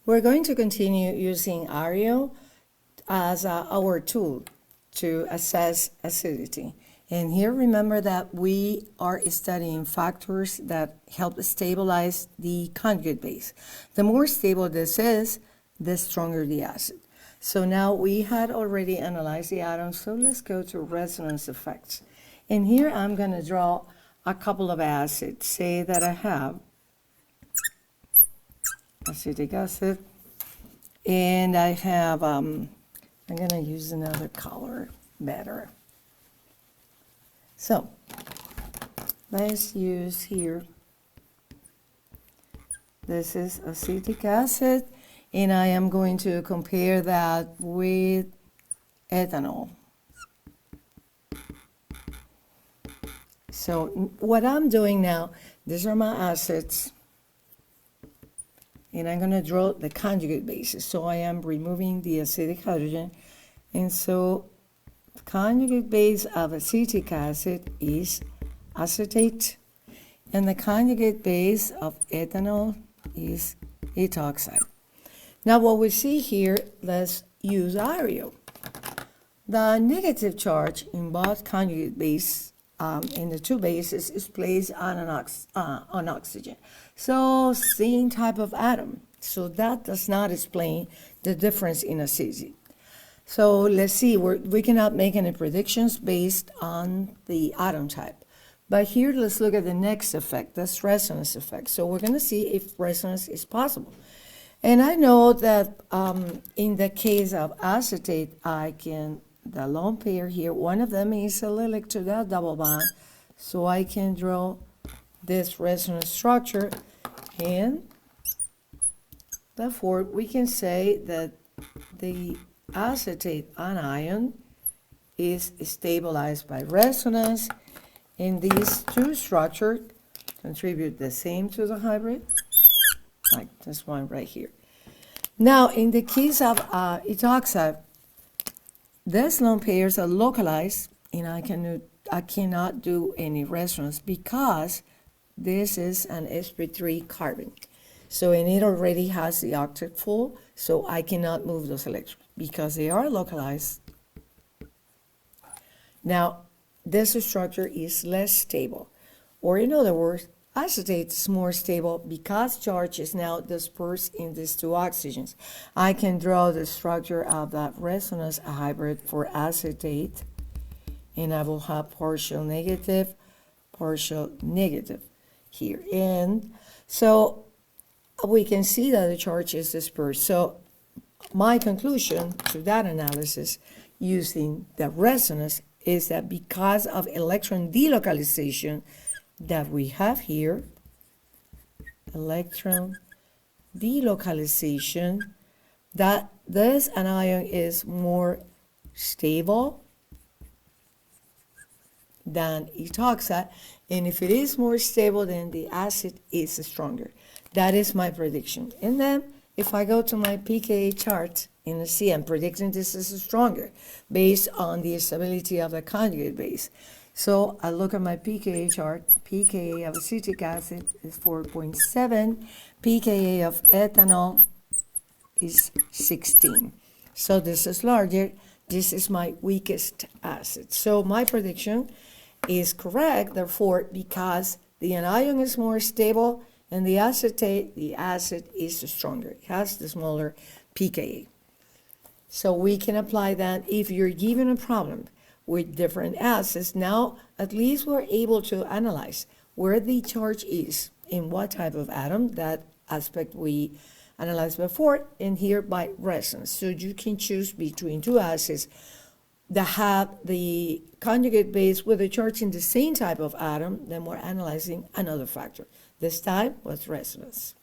We're going to continue using ARIO as our tool to assess acidity. And here remember that we are studying factors that help stabilize the conjugate base. The more stable this is, the stronger the acid. So now we had already analyzed the atoms, so let's go to resonance effects. And here I'm going to draw a couple of acids. Say that I have acetic acid, and I have, I'm going to use another color better. So let's use here, this is acetic acid, and I am going to compare that with ethanol. So what I'm doing now, these are my acids, and I'm going to draw the conjugate bases. So I am removing the acidic hydrogen, and so the conjugate base of acetic acid is acetate, and the conjugate base of ethanol is ethoxide. Now what we see here, let's use ARIO. The negative charge in both conjugate base in the two bases is placed on oxygen. So same type of atom. So that does not explain the difference in acidity. So let's see, we cannot make any predictions based on the atom type. But here, let's look at the next effect, that's resonance effect. So we're going to see if resonance is possible. And I know that in the case of acetate, the lone pair here, one of them is allylic to that double bond. So I can draw this resonance structure, and therefore we can say that the acetate anion is stabilized by resonance, and these two structures contribute the same to the hybrid, like this one right here. Now, in the case of ethoxide, these lone pairs are localized, and I cannot do any resonance because this is an sp3 carbon. So, and it already has the octet full, so I cannot move those electrons because they are localized. Now, this structure is less stable, or in other words, acetate is more stable because charge is now dispersed in these two oxygens. I can draw the structure of that resonance hybrid for acetate, and I will have partial negative here. And so we can see that the charge is dispersed. So my conclusion to that analysis using the resonance is that because of electron delocalization that we have here, electron delocalization, that this anion is more stable than ethoxide, and if it is more stable, then the acid is stronger. That is my prediction. And then if I go to my pKa chart, and see, I'm predicting this is stronger based on the stability of the conjugate base. So I look at my pKa chart. pKa of acetic acid is 4.7. pKa of ethanol is 16. So this is larger. This is my weakest acid. So my prediction is correct, therefore, because the anion is more stable and the acid is stronger. It has the smaller pKa. So we can apply that if you're given a problem with different acids. Now, at least we're able to analyze where the charge is in what type of atom, that aspect we analyzed before, and here by resonance. So you can choose between two acids that have the conjugate base with a charge in the same type of atom, then we're analyzing another factor. This time was resonance.